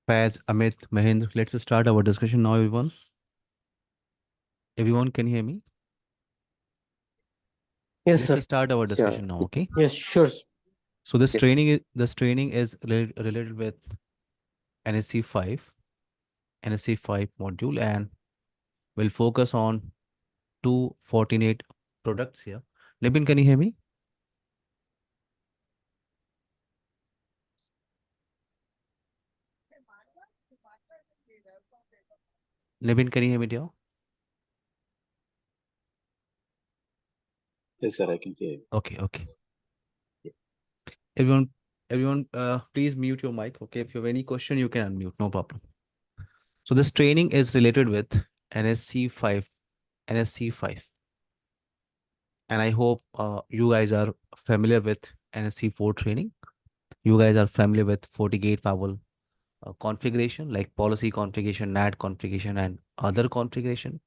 Paz, Amit, Mahendra, let's start our discussion now, everyone. Everyone, can you hear me? Yes, Let's sir. start our Sure. discussion now, okay? Yes, sure. So this Yes. training is related with NSC 5, NSC 5 module, and we'll focus on two Fortinet products here. Nibin, can you hear me? Nibin, can you hear me, dear? Yes, sir, I can hear you. Okay. Everyone, please mute your mic, okay? If you have any question, you can unmute, no problem. So this training is related with NSC 5, NSC 5. And I hope you guys are familiar with NSC 4 training. You guys are familiar with FortiGate firewall configuration, like policy configuration, NAT configuration, and other configuration.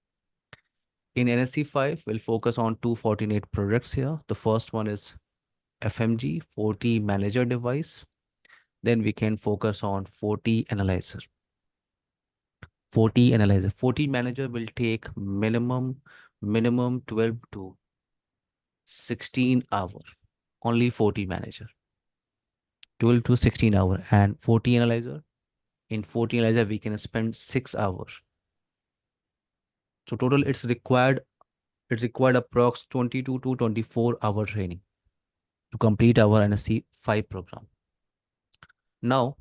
In NSC 5, we'll focus on two Fortinet products here. The first one is FMG, FortiManager device. Then we can focus on FortiAnalyzer. FortiManager will take minimum 12 to 16 hours. Only FortiManager. 12 to 16 hours. And FortiAnalyzer, in FortiAnalyzer, we can spend 6 hours. So total it's required approx 22 to 24 hour training to complete our NSC 5 program. Now,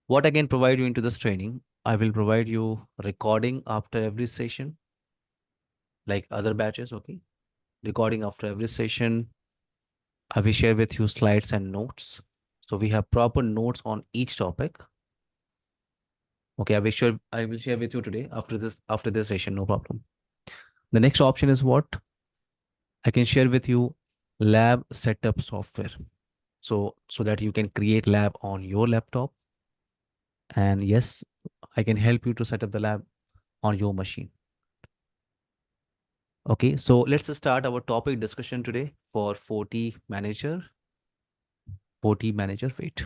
what I can provide you into this training, I will provide you recording after every session, like other batches, okay? Recording after every session. I will share with you slides and notes. So we have proper notes on each topic. Okay, I will share with you today after this session, no problem. The next option is what? I can share with you lab setup software. So that you can create lab on your laptop. And yes, I can help you to set up the lab on your machine. Okay, so let's start our topic discussion today for FortiManager. Wait.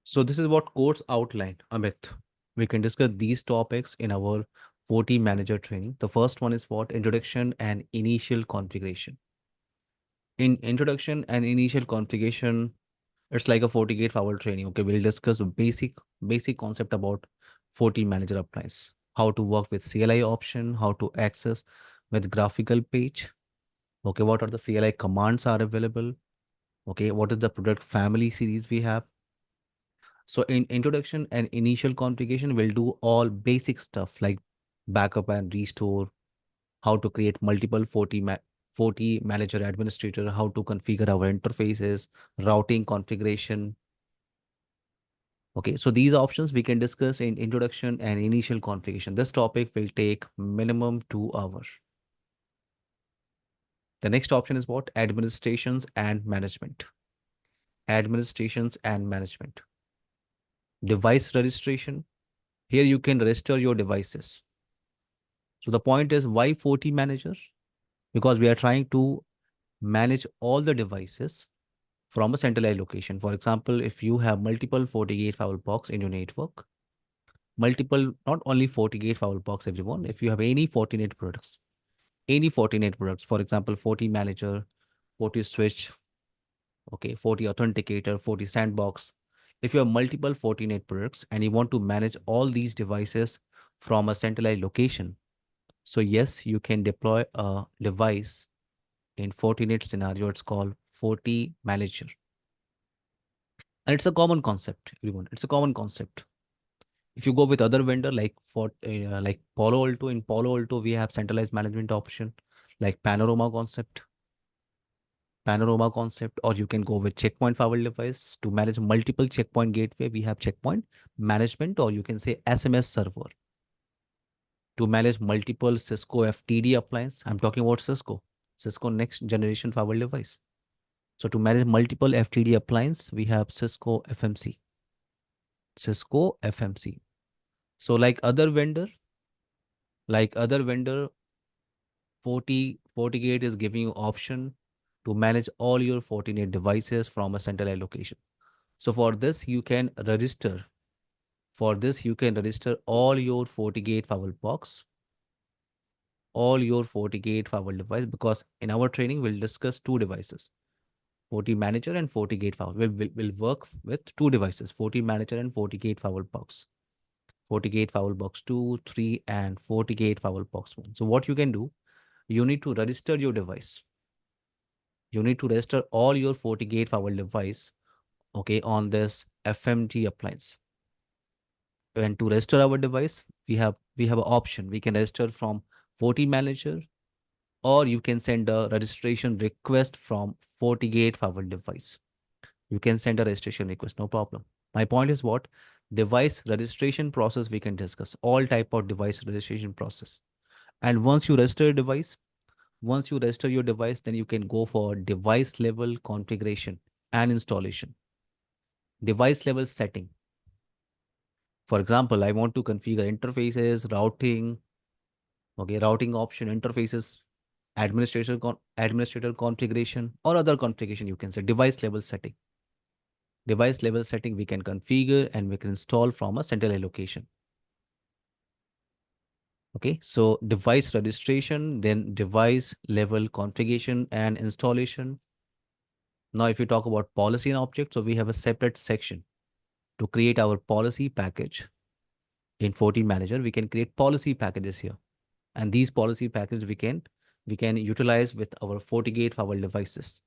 So this is what course outline, Amit. We can discuss these topics in our FortiManager training. The first one is what? Introduction and initial configuration. In introduction and initial configuration, it's like a FortiGate firewall training. Okay, we'll discuss basic concept about FortiManager appliance, how to work with CLI option, how to access with graphical page. Okay, what are the CLI commands are available? Okay, what is the product family series we have? So in introduction and initial configuration, we'll do all basic stuff like backup and restore, how to create multiple Forti manager administrator, how to configure our interfaces, routing configuration. Okay, so these options we can discuss in introduction and initial configuration. This topic will take minimum 2 hours. The next option is what? Administrations and management. Administrations and management. Device registration. Here you can register your devices. So the point is why FortiManager? Because we are trying to manage all the devices from a centralized location. For example, if you have multiple FortiGate firewall box in your network, not only FortiGate firewall box, everyone, if you have any Fortinet products, for example, FortiManager, FortiSwitch, okay, FortiAuthenticator, FortiSandbox. If you have multiple Fortinet products and you want to manage all these devices from a centralized location, so yes, you can deploy a device in Fortinet scenario. It's called FortiManager. And it's a common concept, everyone. It's a common concept. If you go with other vendor like Palo Alto, in Palo Alto, we have centralized management option like Panorama concept, or you can go with checkpoint firewall device to manage multiple checkpoint gateway. We have checkpoint management, or you can say SMS server. to manage multiple Cisco FTD appliance. I'm talking about Cisco next generation firewall device. So to manage multiple FTD appliance, we have Cisco FMC. Cisco FMC. So like other vendor, FortiGate is giving you option to manage all your Fortinet devices from a centralized location. So for this, you can register. For this, you can register all your FortiGate firewall box, all your FortiGate firewall device, because in our training, we'll discuss two devices, FortiManager and FortiGate firewall. We'll work with two devices, FortiManager and FortiGate firewall box. FortiGate firewall box 2, 3, and FortiGate firewall box 1. So what you can do, you need to register your device. You need to register all your FortiGate firewall device, okay, on this FMG appliance. And to register our device, we have an option. We can register from FortiManager, or you can send a registration request from FortiGate firewall device. You can send a registration request, no problem. My point is what? Device registration process we can discuss, all type of device registration process. And once you register your device, then you can go for device level configuration and installation. Device level setting. For example, I want to configure interfaces, routing, okay, routing option, interfaces, administrator configuration, or other configuration, you can say device level setting. Device level setting we can configure and we can install from a central location. Okay, so device registration, then device level configuration and installation. Now, if you talk about policy and object, so we have a separate section to create our policy package. In FortiManager, we can create policy packages here. And these policy packages we can utilize with our FortiGate firewall devices.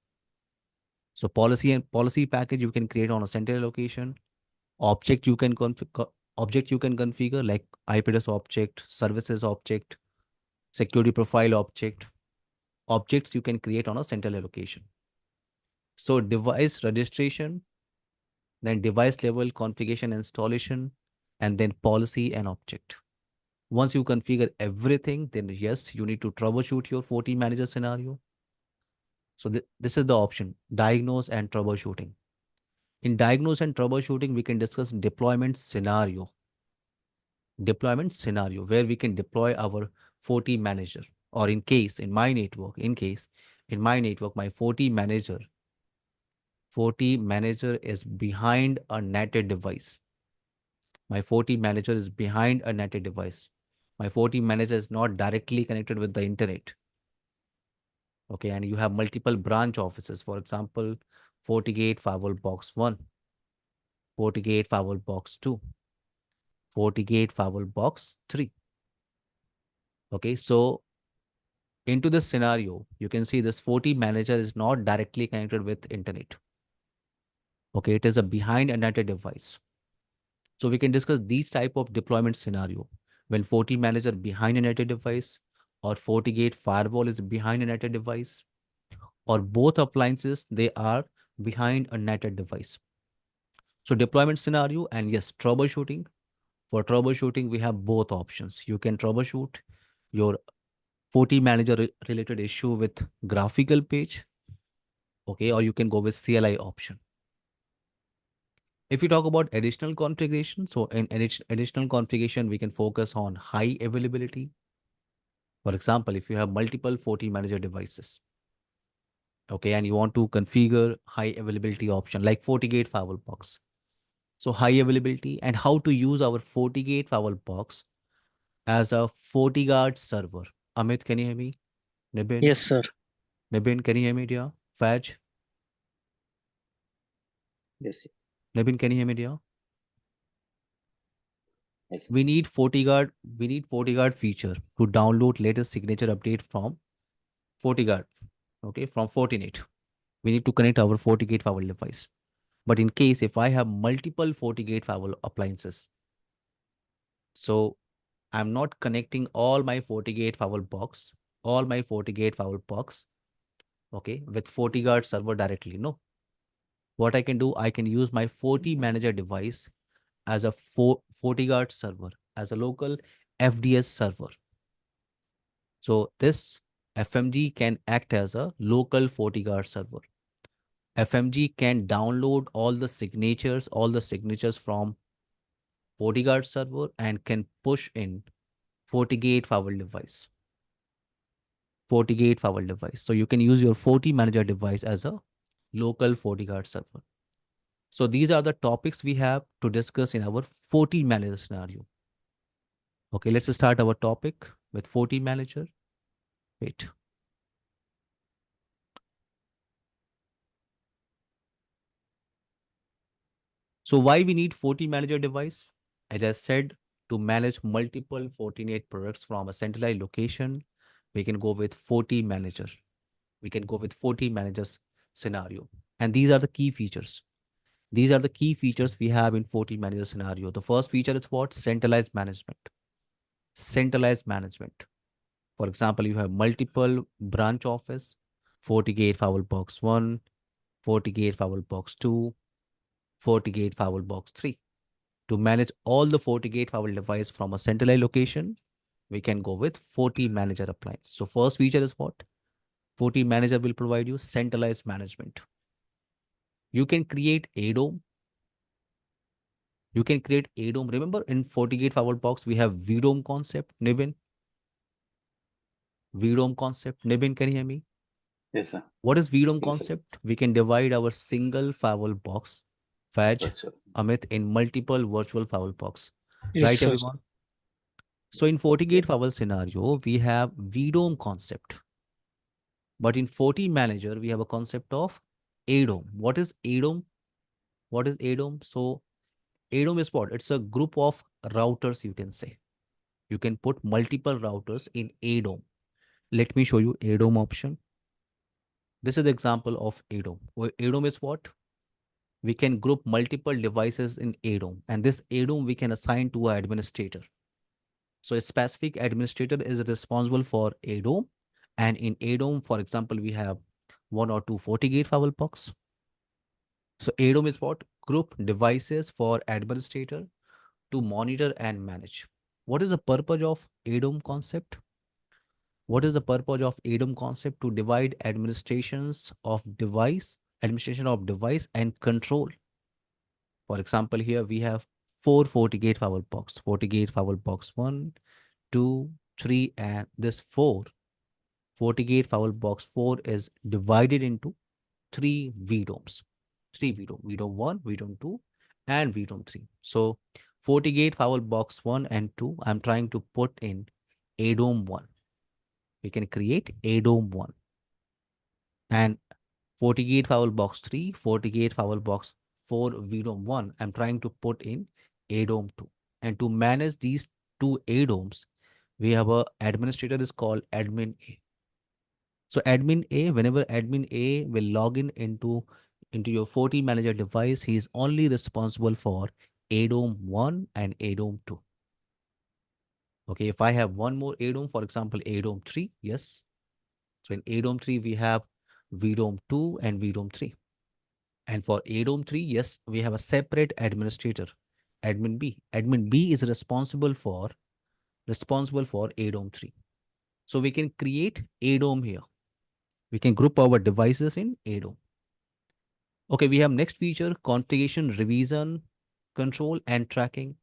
So policy package you can create on a central location. Object you can configure like IP address object, services object, security profile object. Objects you can create on a central location. So device registration, then device level configuration installation, and then policy and object. Once you configure everything, then yes, you need to troubleshoot your FortiManager scenario. So this is the option, diagnose and troubleshooting. In diagnose and troubleshooting, we can discuss deployment scenario. Deployment scenario where we can deploy our FortiManager, or in my network, my FortiManager is behind a netted device. My FortiManager is behind a netted device. My FortiManager is not directly connected with the internet. Okay, and you have multiple branch offices. For example, FortiGate firewall box 1, FortiGate firewall box 2, FortiGate firewall box 3. Okay, so into this scenario, you can see this FortiManager is not directly connected with internet. Okay, it is a behind a netted device. So we can discuss these type of deployment scenario when FortiManager behind a netted device, or FortiGate firewall is behind a netted device, or both appliances, they are behind a netted device. So deployment scenario, and yes, troubleshooting. For troubleshooting, we have both options. You can troubleshoot your FortiManager related issue with graphical page, okay, or you can go with CLI option. If you talk about additional configuration, so in additional configuration, we can focus on high availability. For example, if you have multiple FortiManager devices, okay, and you want to configure high availability option like FortiGate firewall box. So high availability, and how to use our FortiGate firewall box as a FortiGuard server. Amit, can you hear me? Nibin? Yes, sir. Nibin, can you hear me, dear? Faj? Yes, Nibin, can you hear me, dear? yes. We need FortiGuard feature to download latest signature update from FortiGuard, okay, from Fortinet. We need to connect our FortiGate firewall device. But in case if I have multiple FortiGate firewall appliances, so I'm not connecting all my FortiGate firewall box, okay, with FortiGuard server directly. No. What I can do, I can use my FortiManager device as a FortiGuard server, as a local FDS server. So this FMG can act as a local FortiGuard server. FMG can download all the signatures from FortiGuard server and can push in FortiGate firewall device. FortiGate firewall device. So you can use your FortiManager device as a local FortiGuard server. So these are the topics we have to discuss in our FortiManager scenario. Okay, let's start our topic with FortiManager. Wait. So why we need FortiManager device? As I said, to manage multiple Fortinet products from a centralized location, we can go with FortiManager. We can go with FortiManager's scenario. And these are the key features. These are the key features we have in FortiManager scenario. The first feature is what? Centralized management. Centralized management. For example, you have multiple branch office, FortiGate firewall box 1, FortiGate firewall box 2, FortiGate firewall box 3. To manage all the FortiGate firewall device from a centralized location, we can go with FortiManager appliance. So first feature is what? FortiManager will provide you centralized management. You can create ADOM. You can create ADOM. Remember in FortiGate firewall box, we have VDOM concept, Nibin. VDOM concept. Nibin, can you hear me? Yes, sir. What is VDOM Yes, sir. concept? We can divide our single firewall box, Fetch, Yes, sir. Amit, in multiple virtual firewall box. Yes, Right, sir. everyone? So in FortiGate firewall scenario, we have VDOM concept. But in FortiManager, we have a concept of ADOM. What is ADOM? What is ADOM? So ADOM is what? It's a group of routers, you can say. You can put multiple routers in ADOM. Let me show you ADOM option. This is the example of ADOM. ADOM is what? We can group multiple devices in ADOM, and this ADOM we can assign to an administrator. So a specific administrator is responsible for ADOM, and in ADOM, for example, we have 1 or 2 FortiGate firewall box. So ADOM is what? Group devices for administrator to monitor and manage. What is the purpose of ADOM concept? What is the purpose of ADOM concept? To divide administration of device and control. For example, here we have 4 FortiGate firewall box. FortiGate firewall box 1, 2, 3, and this 4. FortiGate firewall box 4 is divided into 3 VDOMs. 3 VDOM. VDOM 1, VDOM 2, and VDOM 3. So FortiGate firewall box 1 and 2, I'm trying to put in ADOM 1. We can create ADOM 1. And FortiGate firewall box 3, FortiGate firewall box 4, VDOM 1, I'm trying to put in ADOM 2. And to manage these 2 ADOMs, we have a administrator is called admin A. So admin A, whenever admin A will log into your FortiManager device, he is only responsible for ADOM 1 and ADOM 2. Okay, if I have one more ADOM, for example, ADOM 3, yes. So in ADOM 3, we have VDOM 2 and VDOM 3. And for ADOM 3, yes, we have a separate administrator, admin B. Admin B is responsible for ADOM 3. So we can create ADOM here. We can group our devices in ADOM. Okay, we have next feature, configuration revision, control, and tracking.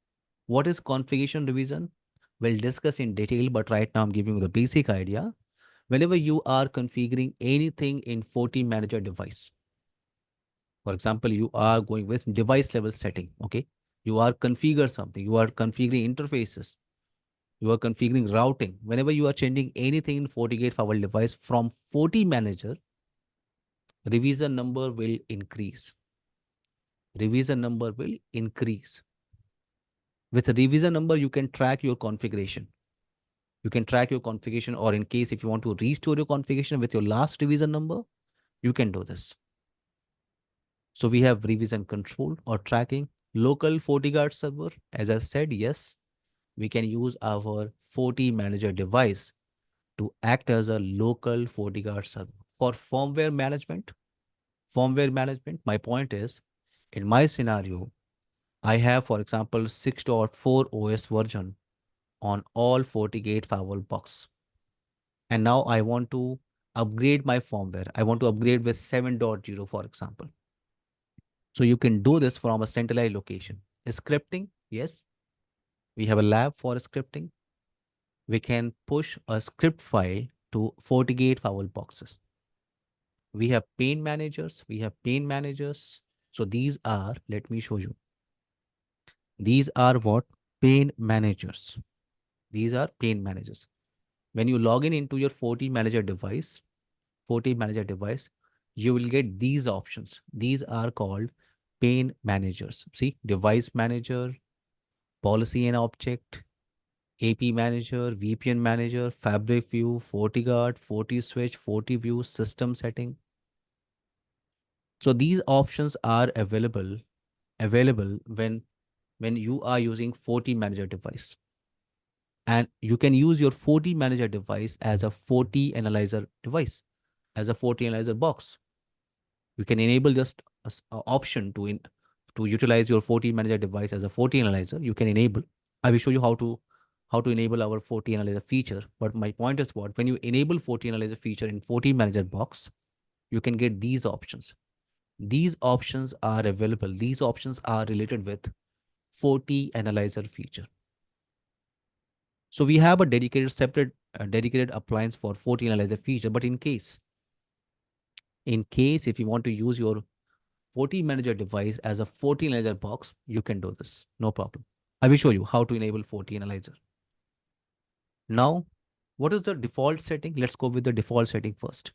What is configuration revision? We'll discuss in detail, but right now I'm giving you the basic idea. Whenever you are configuring anything in FortiManager device, for example, you are going with device level setting, okay? You are configure something, you are configuring interfaces, you are configuring routing. Whenever you are changing anything in FortiGate firewall device from FortiManager, revision number will increase. Revision number will increase. With a revision number, you can track your configuration. You can track your configuration, or in case if you want to restore your configuration with your last revision number, you can do this. So we have revision control or tracking. Local FortiGuard server, as I said, yes, we can use our FortiManager device to act as a local FortiGuard server. For firmware management, my point is, in my scenario, I have, for example, 6.4 OS version on all FortiGate firewall box. And now I want to upgrade my firmware. I want to upgrade with 7.0, for example. So you can do this from a centralized location. Scripting, yes, we have a lab for scripting. We can push a script file to FortiGate firewall boxes. We have pane managers. We have pane managers. So these are, let me show you. These are what? Pane managers. These are pane managers. When you log in into your FortiManager device, you will get these options. These are called pane managers. See, device manager, policy and object, AP manager, VPN manager, fabric view, FortiGuard, FortiSwitch, FortiView, system setting. So these options are available when you are using FortiManager device. And you can use your FortiManager device as a FortiAnalyzer device, as a FortiAnalyzer box. You can enable just a option to utilize your FortiManager device as a FortiAnalyzer. You can enable. I will show you how to enable our FortiAnalyzer feature. But my point is what? When you enable FortiAnalyzer feature in FortiManager box, you can get these options. These options are available. These options are related with FortiAnalyzer feature. So we have a dedicated appliance for FortiAnalyzer feature. But in case if you want to use your FortiManager device as a FortiAnalyzer box, you can do this. No problem. I will show you how to enable FortiAnalyzer. Now, what is the default setting? Let's go with the default setting first.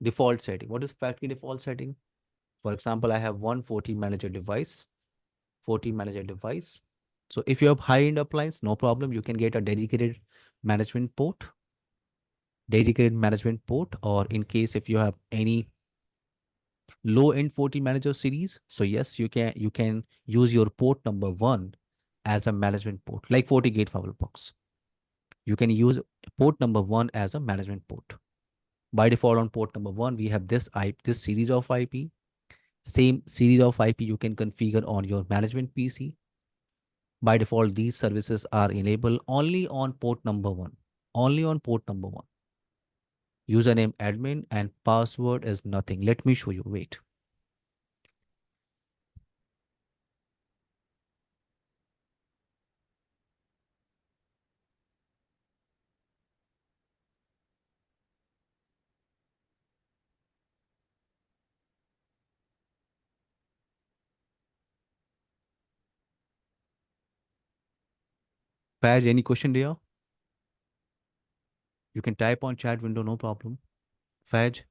Default setting. What is factory default setting? For example, I have one FortiManager device. So if you have high-end appliance, no problem. You can get a dedicated management port, or in case if you have any low-end FortiManager series, so yes, you can use your port number 1 as a management port, like FortiGate firewall box. You can use port number 1 as a management port. By default on port number 1, we have this series of IP. Same series of IP you can configure on your management PC. By default, these services are enabled only on port number 1. Only on port number 1. Username admin and password is nothing. Let me show you. Wait. Paj, any question there? You can type on chat window, no problem. Faj.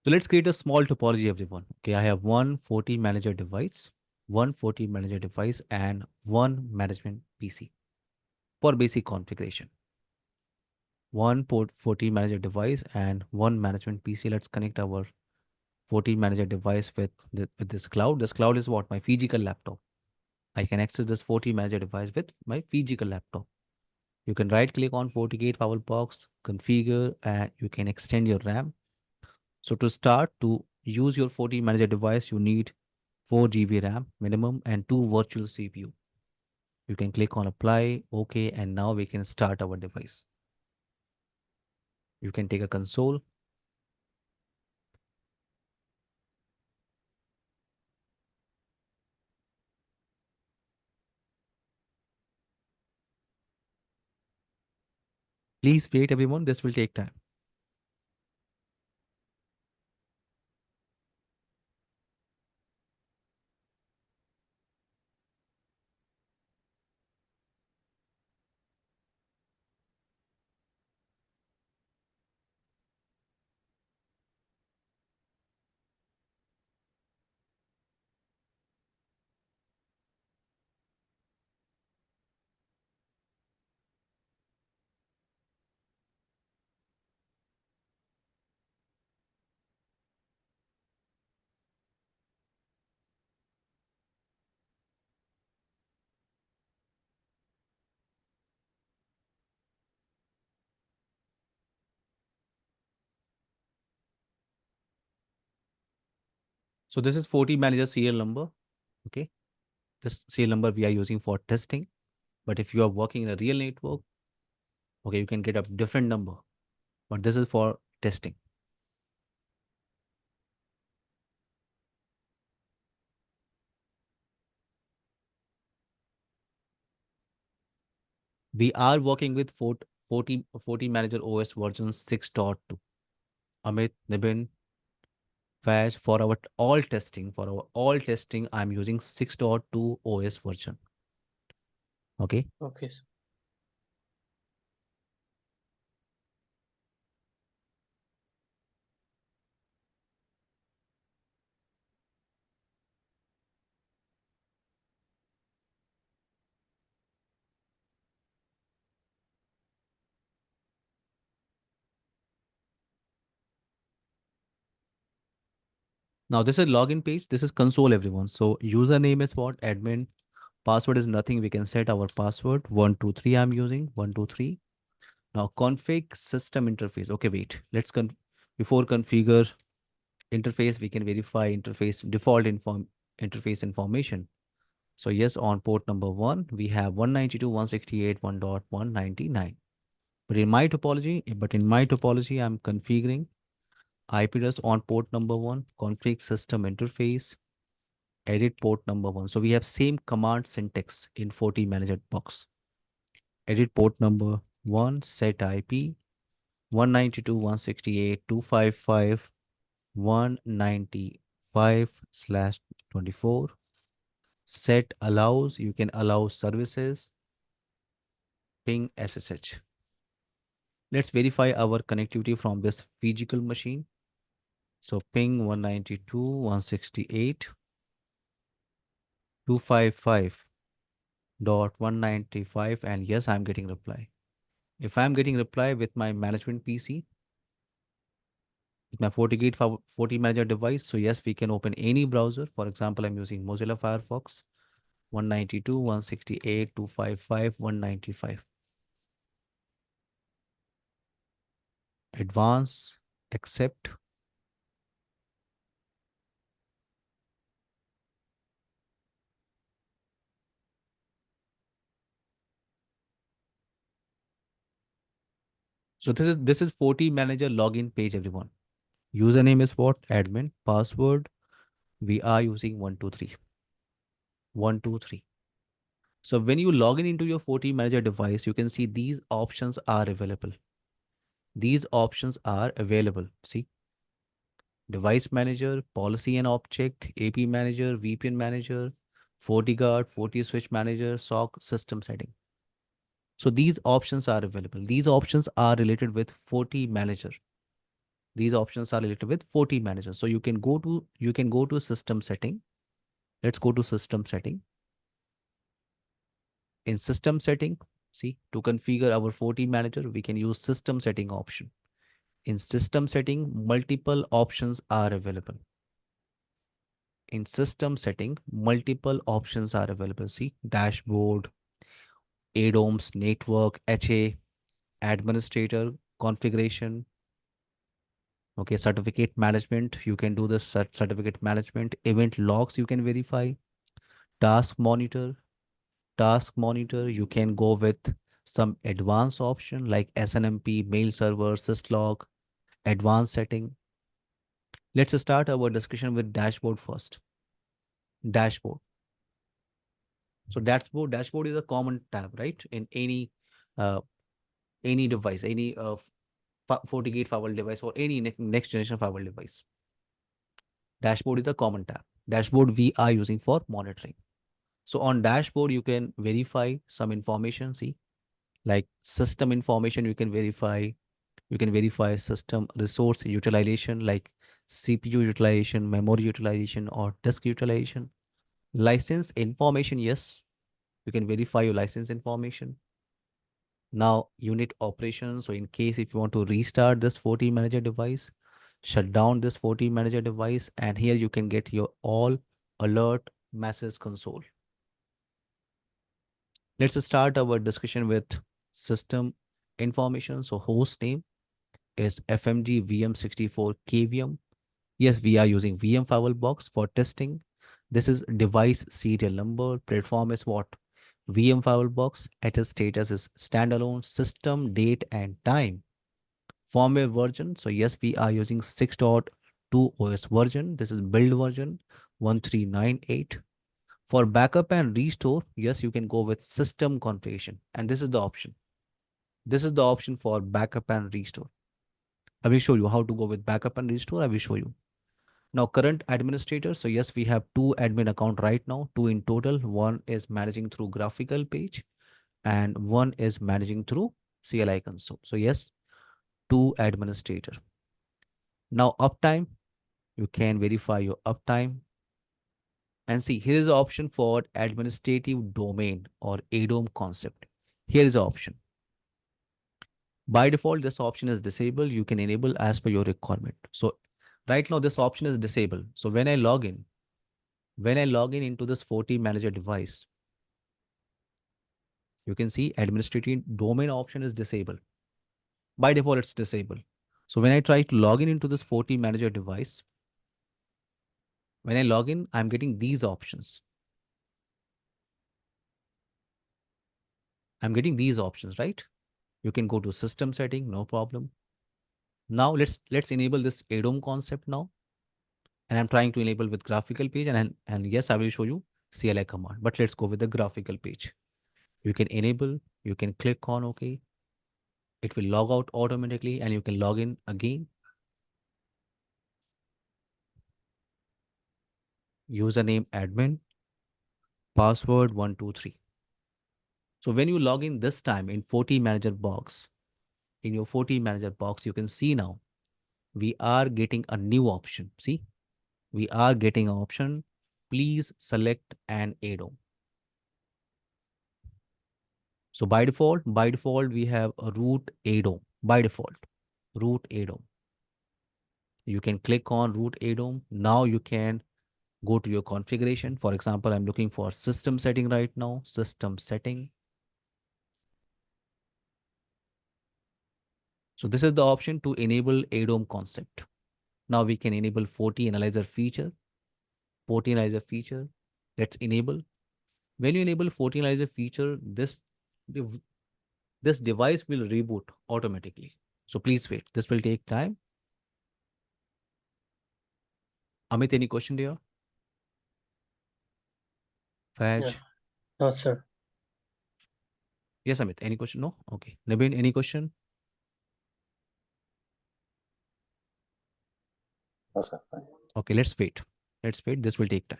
So let's create a small topology, everyone. Okay, I have one FortiManager device, and one management PC for basic configuration. One port FortiManager device and one management PC. Let's connect our FortiManager device with this cloud. This cloud is what? My physical laptop. I can access this FortiManager device with my physical laptop. You can right click on FortiGate firewall box, configure, and you can extend your RAM. So to start, to use your FortiManager device, you need 4 GB RAM minimum and 2 virtual CPU. You can click on apply, OK, and now we can start our device. You can take a console. Please wait, everyone. This will take time. So this is FortiManager serial number. Okay. This serial number we are using for testing. But if you are working in a real network, okay, you can get a different number. But this is for testing. We are working with FortiManager OS version 6.2. Amit, Nibin, Faz, for our all testing, I'm using 6.2 OS version. Okay. Okay. Now this is login page. This is console, everyone. So username is what? Admin. Password is nothing. We can set our password. 123 I'm using. 123. Now config system interface. Okay, wait. Before configure interface, we can verify interface default interface information. So yes, on port number 1, we have 192.168.1.199. But in my topology, I'm configuring IP address on port number 1, config system interface, edit port number 1. So we have same command syntax in FortiManager box. Edit port number 1, set IP 192.168.255.195/24. Set allows, you can allow services, ping SSH. Let's verify our connectivity from this physical machine. So ping 192.168.255.195, and yes, I'm getting reply. If I'm getting reply with my management PC, with my FortiGate FortiManager device, so yes, we can open any browser. For example, I'm using Mozilla Firefox 192.168.255.195. Advanced, accept. So this is FortiManager login page, everyone. Username is what? Admin. Password, we are using 123. 123. So when you log in into your FortiManager device, you can see these options are available. These options are available. See, device manager, policy and object, AP manager, VPN manager, FortiGuard, FortiSwitch manager, SOC system setting. So these options are available. These options are related with FortiManager. These options are related with FortiManager. So you can go to system setting. Let's go to system setting. In system setting, see, to configure our FortiManager, we can use system setting option. In system setting, multiple options are available. In system setting, multiple options are available. See, dashboard, ADOMS, network, HA, administrator, configuration. Okay, certificate management. You can do this certificate management. Event logs you can verify. Task monitor. Task monitor, you can go with some advanced option like SNMP, mail server, syslog, advanced setting. Let's start our discussion with dashboard first. Dashboard. So dashboard is a common tab, right? In uh, any device, any FortiGate firewall device or any next generation firewall device. Dashboard is a common tab. Dashboard we are using for monitoring. So on dashboard, you can verify some information. See, like system information, you can verify. You can verify system resource utilization like CPU utilization, memory utilization, or disk utilization. License information, yes, you can verify your license information. Now, unit operations. So in case if you want to restart this FortiManager device, shut down this FortiManager device, and here you can get your all alert message console. Let's start our discussion with system information. So host name is FMG VM64 KVM. Yes, we are using VM firewall box for testing. This is device serial number. Platform is what? VM firewall box. At a status is standalone system, date, and time. Firmware version. So yes, we are using 6.2 OS version. This is build version 1398. For backup and restore, yes, you can go with system configuration. And this is the option. This is the option for backup and restore. I will show you how to go with backup and restore. I will show you. Now, current administrator. So yes, we have two admin account right now, two in total. One is managing through graphical page and one is managing through CLI console. So yes, two administrator. Now uptime, you can verify your uptime and see here is the option for administrative domain or ADOM concept. Here is the option. By default, this option is disabled. You can enable as per your requirement. So right now this option is disabled. So when I log in, into this FortiManager device, you can see administrative domain option is disabled. By default, it's disabled. So when I try to log in into this FortiManager device, when I log in, I'm getting these options. I'm getting these options, right? You can go to system setting, no problem. Now let's enable this ADOM concept now. And I'm trying to enable with graphical page and yes, I will show you CLI command, but let's go with the graphical page. You can enable, you can click on OK. It will log out automatically and you can log in again. Username admin, password 123. So when you log in this time in FortiManager box, in your FortiManager box, you can see now we are getting a new option. See, we are getting an option. Please select an ADOM. So by default, we have a root ADOM. By default, root ADOM. You can click on root ADOM. Now you can go to your configuration. For example, I'm looking for system setting right now. System setting. So this is the option to enable ADOM concept. Now we can enable FortiAnalyzer feature. FortiAnalyzer feature. Let's enable. When you enable FortiAnalyzer feature, this device will reboot automatically. So please wait. This will take time. Amit, any question there? Yeah. Faj? No, sir. Yes, Amit. Any question? No? Okay. Nabin, any question? No, sir. Fine. Okay, let's wait. Let's wait. This will take time.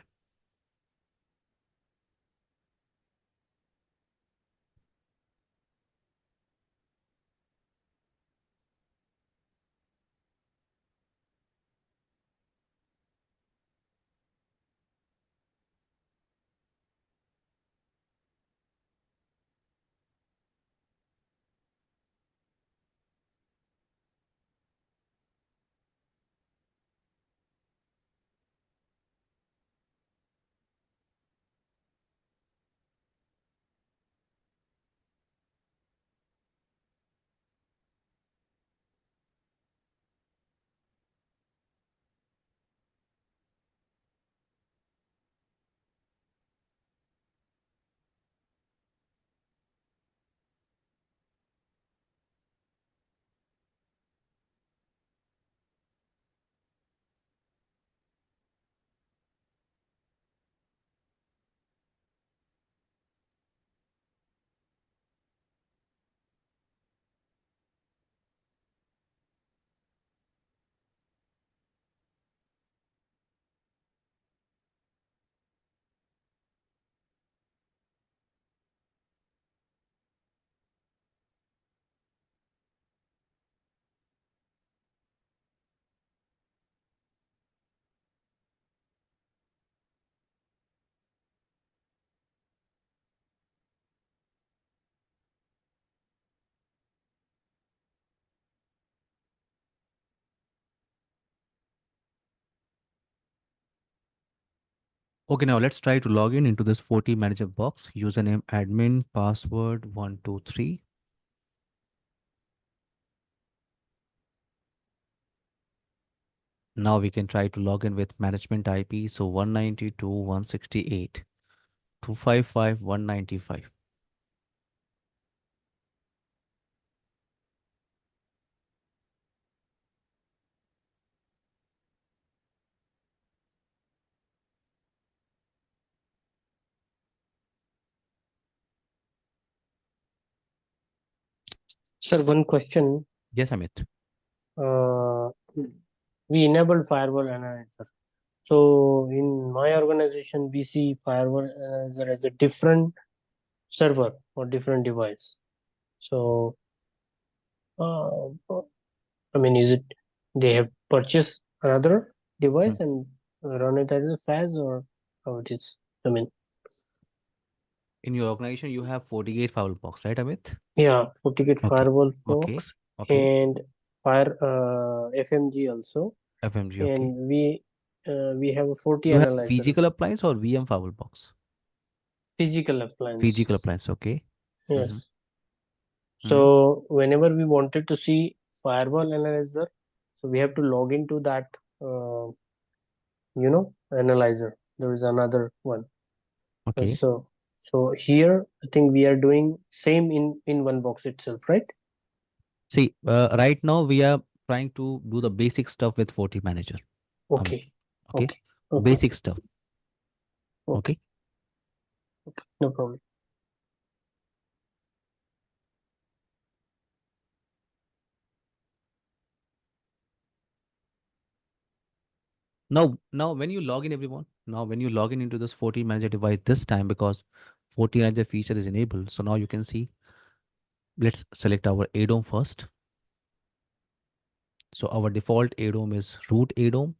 Okay, now let's try to log in into this FortiManager box. Username admin, password 123. Now we can try to log in with management IP. So 192.168.255.195. Sir, one question. Yes, Amit. Uh, we enabled firewall analyzer. So in my organization, we see firewall analyzer as a different server or different device. So, uh, I mean, is it they have purchased another Hmm. device and run it as a FAS, or how it is? I mean, In your organization, you have 48 firewall box, right, Amit? yeah, FortiGate Okay. firewall Okay. Fox Okay. and Fire FMG also, FMG. Okay. and we have a 40 You have analyzer physical also. appliance or VM firewall box? Physical Physical appliances. appliance. Okay. Mm-hmm. Yes. Mm-hmm. So whenever we wanted to see firewall analyzer, so we have to log into that, analyzer. There is another one. Okay. So here I think we are doing same in one box itself, right? See, right now we are trying to do the basic stuff with FortiManager, Amit. Okay. Okay. Okay. Okay. Basic stuff. Okay. Okay. Okay. No problem. Now when you log in, everyone, now when you log in into this FortiManager device this time, because FortiManager feature is enabled. So now you can see, let's select our ADOM first. So our default ADOM is root ADOM.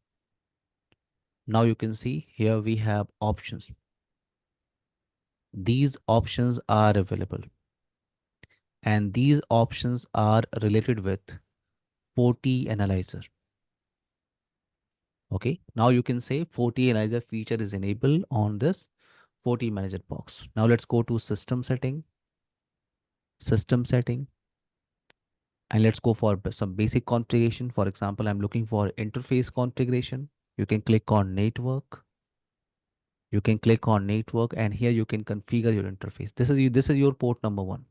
Now you can see here we have options. These options are available, and these options are related with FortiAnalyzer. Okay, now you can say FortiAnalyzer feature is enabled on this FortiManager box. Now let's go to system setting, and let's go for some basic configuration. For example, I'm looking for interface configuration. You can click on network. You can click on network, and here you can configure your interface. This is your port number one.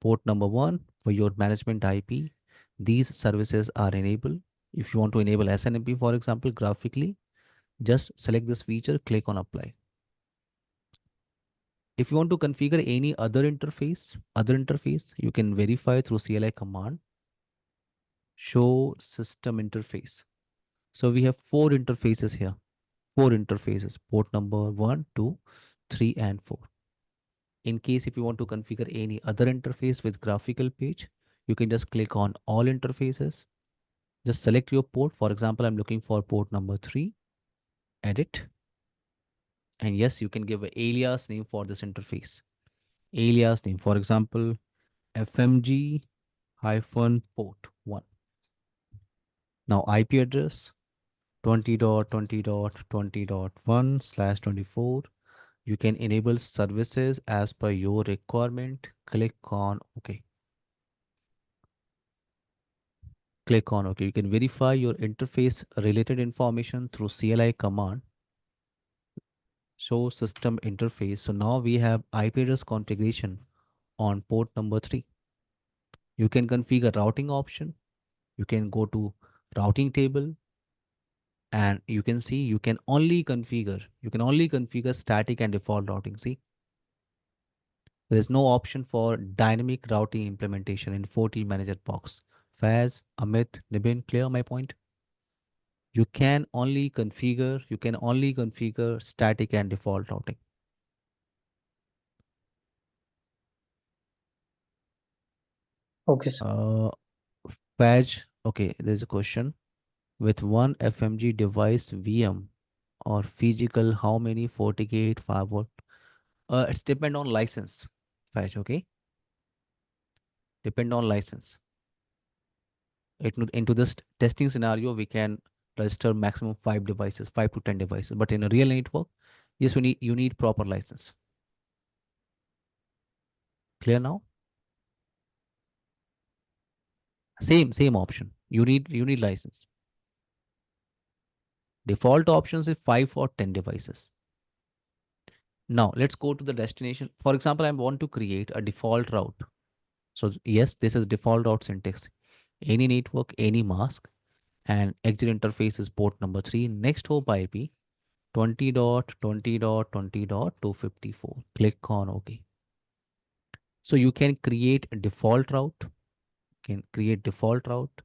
Port number one for your management IP. These services are enabled. If you want to enable SNMP, for example, graphically, just select this feature, click on apply. If you want to configure any other interface, you can verify through CLI command, show system interface. So we have four interfaces here, four interfaces, port number 1, 2, 3, and 4. In case if you want to configure any other interface with graphical page, you can just click on all interfaces. Just select your port. For example, I'm looking for port number 3, edit. And yes, you can give an alias name for this interface. Alias name, for example, FMG hyphen port 1. Now IP address 20.20.20.1/24. You can enable services as per your requirement. Click on OK. Click on OK. You can verify your interface related information through CLI command. Show system interface. So now we have IP address configuration on port number 3. You can configure routing option. You can go to routing table, and you can see you can only configure static and default routing. See, there is no option for dynamic routing implementation in FortiManager box. Faz, Amit, Nibin, clear my point? You can only configure static and default routing. Okay, sir. Faz, okay, there's a question. With one FMG device VM or physical, how many FortiGate firewall? It's depend on license. Faz, okay? Depend on license. Into this testing scenario, we can register maximum 5 devices, 5 to 10 devices. But in a real network, yes, you need proper license. Clear now? Same option. You need license. Default options is 5 or 10 devices. Now let's go to the destination. For example, I want to create a default route. So yes, this is default route syntax. Any network, any mask, and exit interface is port number 3. Next hop IP 20.20.20.254. Click on OK. So you can create a default route. Can create default route.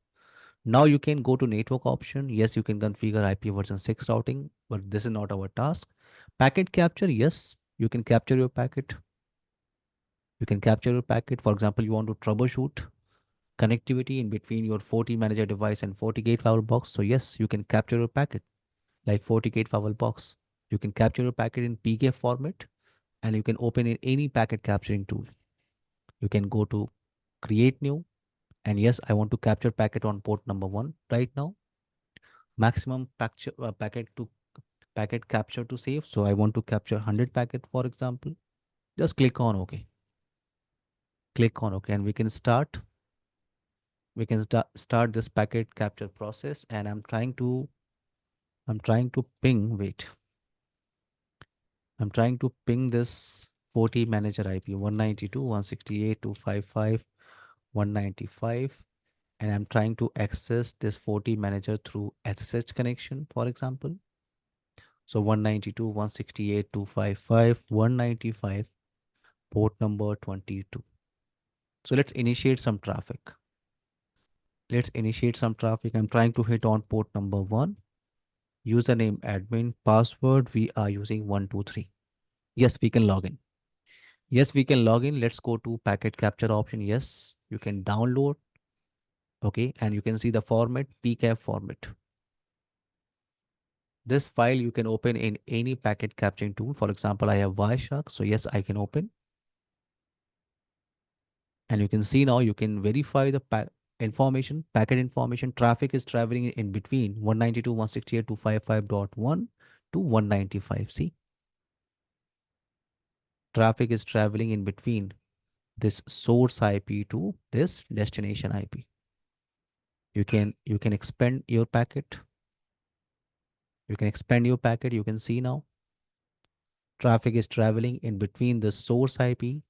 Now you can go to network option. Yes, you can configure IP version 6 routing, but this is not our task. Packet capture. Yes, you can capture your packet. You can capture your packet. For example, you want to troubleshoot connectivity in between your FortiManager device and FortiGate firewall box. So yes, you can capture your packet like FortiGate firewall box. You can capture your packet in PKF format and you can open in any packet capturing tool. You can go to create new, and yes, I want to capture packet on port number 1 right now. Maximum packet capture to save. So I want to capture 100 packet, for example. Just click on OK. Click on OK, and we can start. We can start this packet capture process. And I'm trying to ping. Wait, I'm trying to ping this FortiManager IP 192.168.255.195, and I'm trying to access this FortiManager through SSH connection, for example. So 192.168.255.195, port number 22. So let's initiate some traffic. I'm trying to hit on port number 1. Username admin, password we are using 123. Yes, we can log in. Yes, we can log in. Let's go to packet capture option. Yes, you can download. Okay, and you can see the format, PCAP format. This file you can open in any packet capturing tool. For example, I have Wireshark. So yes, I can open. And you can see now you can verify the information, packet information. Traffic is traveling in between 192.168.255.1 to 195. See, traffic is traveling in between this source IP to this destination IP. You can expand your packet. You can expand your packet. You can see now traffic is traveling in between the source IP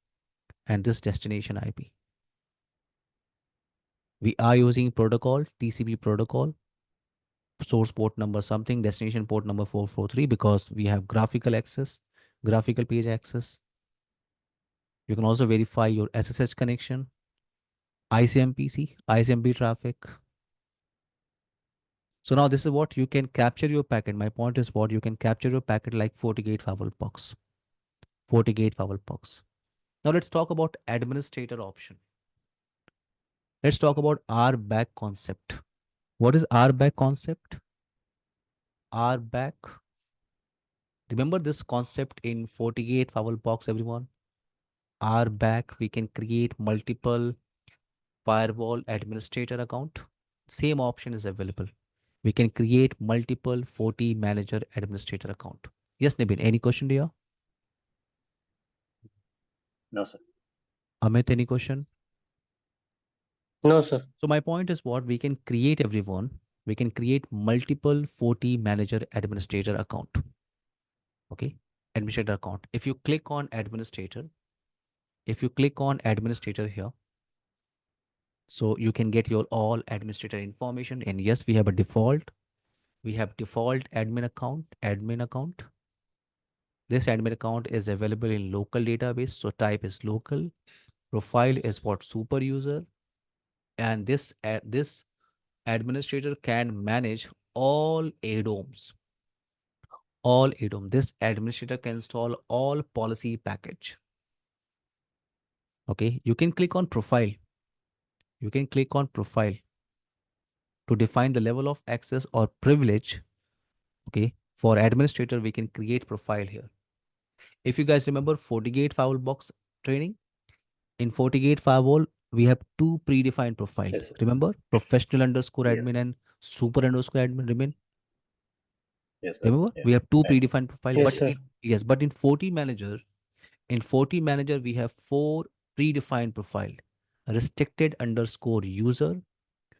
and this destination IP. We are using protocol, TCP protocol, source port number something, destination port number 443, because we have graphical access, graphical page access. You can also verify your SSH connection, ICMPC, ICMP traffic. So now this is what you can capture your packet. My point is what you can capture your packet like FortiGate firewall box. FortiGate firewall box. Now let's talk about administrator option. Let's talk about RBack concept. What is RBack concept? RBack. Remember this concept in FortiGate firewall box, everyone? RBack, we can create multiple firewall administrator account. Same option is available. We can create multiple FortiManager administrator account. Yes, Nibin, any question here? No, sir. Amit, any question? No, sir. So my point is what we can create, everyone. We can create multiple FortiManager administrator account. Okay, administrator account. If you click on administrator here, so you can get your all administrator information. And yes, we have a default. We have default admin account. This admin account is available in local database. So type is local. Profile is what super user. And this administrator can manage all ADOMs. All ADOM. This administrator can install all policy package. Okay, you can click on profile. You can click on profile to define the level of access or privilege. Okay, for administrator, we can create profile here. If you guys remember FortiGate firewall box training, in FortiGate firewall, we have two predefined profile. Yes, sir. Remember professional underscore Yeah. admin and super underscore admin remain. Yes, sir. Remember Yeah. we have two Right. predefined profile. Yes, But sir. but in FortiManager, we have four predefined profile: restricted underscore user,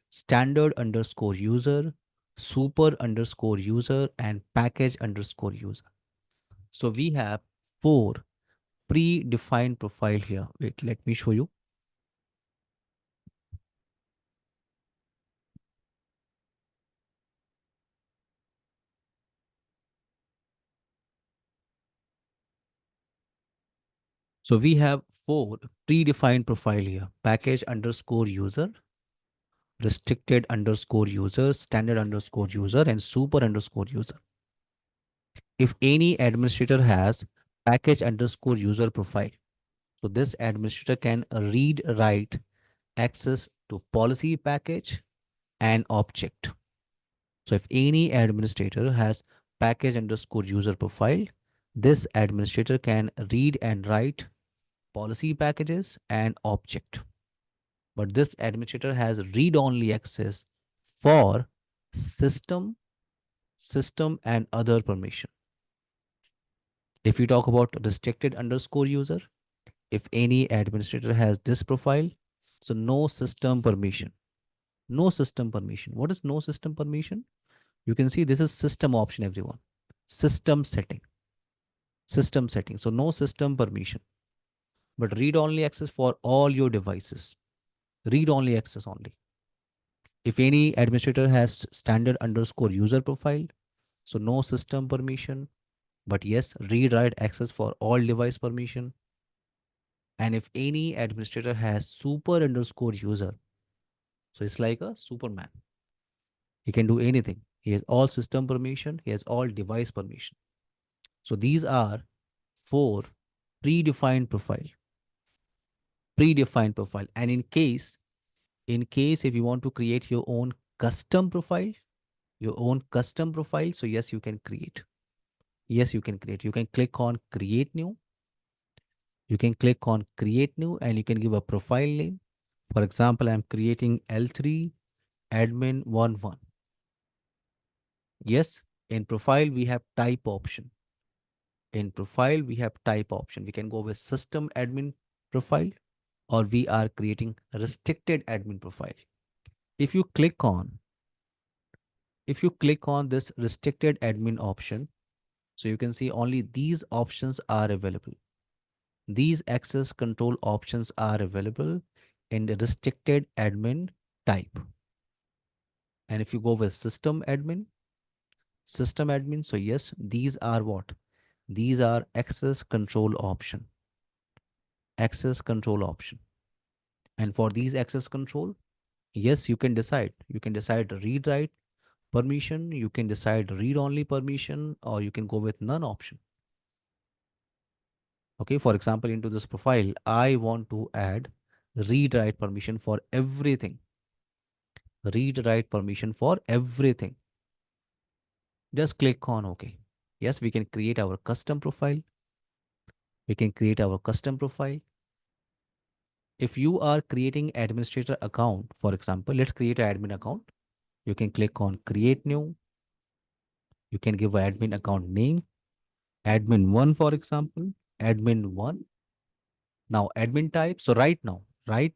standard underscore user, super underscore user, and package underscore user. So we have four predefined profile here. Wait, let me show you. So we have four predefined profile here: package underscore user, restricted underscore user, standard underscore user, and super underscore user. If any administrator has package underscore user profile, so this administrator can read, write, access to policy package and object. So if any administrator has package underscore user profile, this administrator can read and write policy packages and object. But this administrator has read-only access for system, system and other permission. If we talk about restricted underscore user, if any administrator has this profile, so no system permission. No system permission. What is no system permission? You can see this is system option, everyone. System setting. System setting. So no system permission, but read-only access for all your devices. Read-only access only. If any administrator has standard underscore user profile, so no system permission, but yes, read-write access for all device permission. And if any administrator has super underscore user, so it's like a Superman. He can do anything. He has all system permission. He has all device permission. So these are four predefined profile. Predefined profile. And in case if you want to create your own custom profile, so yes, you can create. Yes, you can create. You can click on create new. You can click on create new and you can give a profile name. For example, I'm creating L3 admin 11. Yes, in profile, we have type option. In profile, we have type option. We can go with system admin profile or we are creating restricted admin profile. If you click on, this restricted admin option, so you can see only these options are available. These access control options are available in the restricted admin type. And if you go with system admin, so yes, these are what? These are access control option. Access control option. And for these access control, yes, you can decide. You can decide read write permission, you can decide read only permission, or you can go with none option. Okay, for example, into this profile, I want to add read write permission for everything. Read write permission for everything. Just click on OK. Yes, we can create our custom profile. We can create our custom profile. If you are creating administrator account, for example, let's create an admin account. You can click on create new. You can give an admin account name, admin 1, for example, admin 1. Now admin type. So right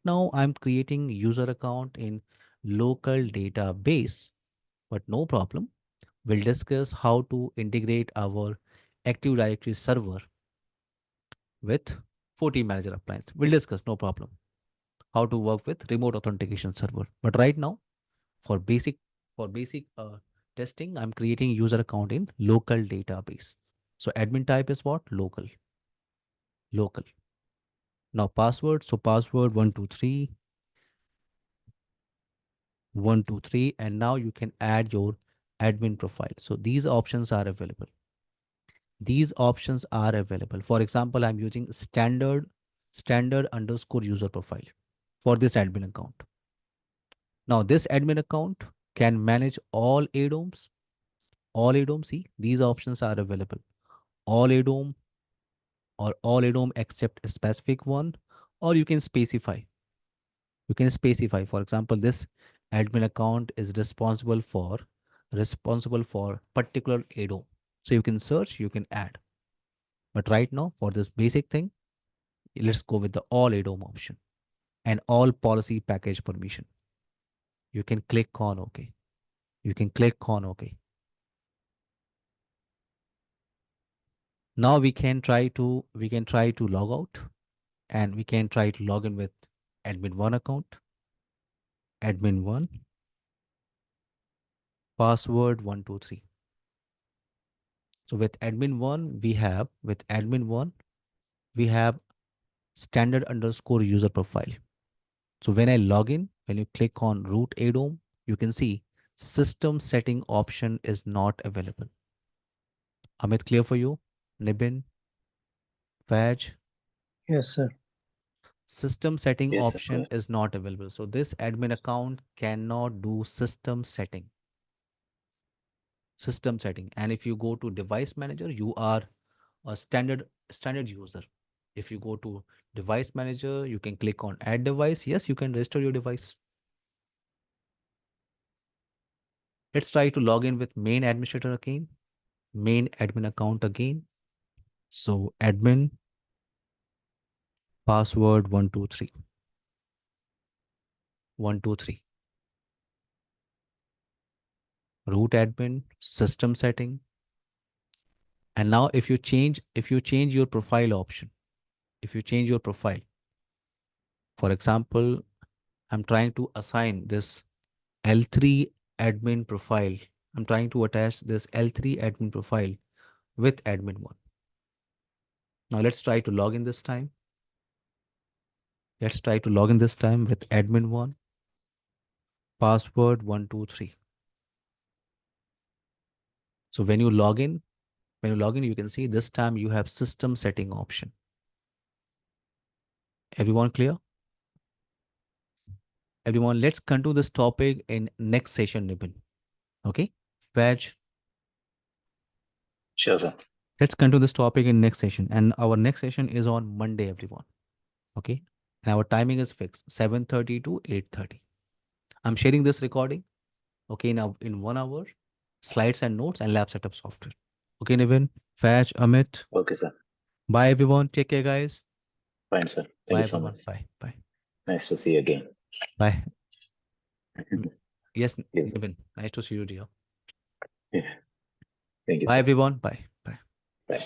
now I'm creating user account in local database, but no problem. We'll discuss how to integrate our Active Directory server with FortiManager appliance. We'll discuss, no problem, how to work with remote authentication server. But right now, for basic testing, I'm creating user account in local database. So admin type is what? Local. Local. Now password. So password 123, 123, and now you can add your admin profile. So these options are available. These options are available. For example, I'm using standard underscore user profile for this admin account. Now this admin account can manage all ADOMs. All ADOM, see, these options are available. All ADOM or all ADOM except a specific one, or you can specify. You can specify, for example, this admin account is responsible for particular ADOM. So you can search, you can add. But right now, for this basic thing, let's go with the all ADOM option and all policy package permission. You can click on OK. You can click on OK. Now we can try to log out, and we can try to log in with admin1 account. Admin1, password 123. So with admin1 we have standard underscore user profile. So when I log in, when you click on root ADOM, you can see system setting option is not available. Amit, clear for you? Nibin, Faj? Yes, sir. System setting Yes, sir. option is not available. So this admin account cannot do system setting. And if you go to device manager, you are a standard user. If you go to device manager, you can click on add device. Yes, you can register your device. Let's try to log in with main administrator again, main admin account again. So admin, password 123. 123. Root admin, system setting. And now if you change your profile option, for example, I'm trying to assign this L3 admin profile. I'm trying to attach this L3 admin profile with admin1. Now let's try to log in this time. With admin1, password 123. So when you log in, you can see this time you have system setting option. Everyone clear? Everyone, let's continue this topic in next session, Nibin. Okay? Badge. Sure, sir. Let's continue this topic in next session. And our next session is on Monday, everyone. Okay? And our timing is fixed, 7:30 to 8:30. I'm sharing this recording. Okay, now in 1 hour, slides and notes and lab setup software. Okay, Nibin, Faj, Amit. Okay, sir. Bye, everyone. Take care, guys. Fine, sir. Thank Bye, you so everyone. much. Bye. Bye. Nice to see you again. Bye. Yes, Yes. Nibin. Nice to see you, dear. Yeah. Thank you, Bye, sir. everyone. Bye. Bye. Bye.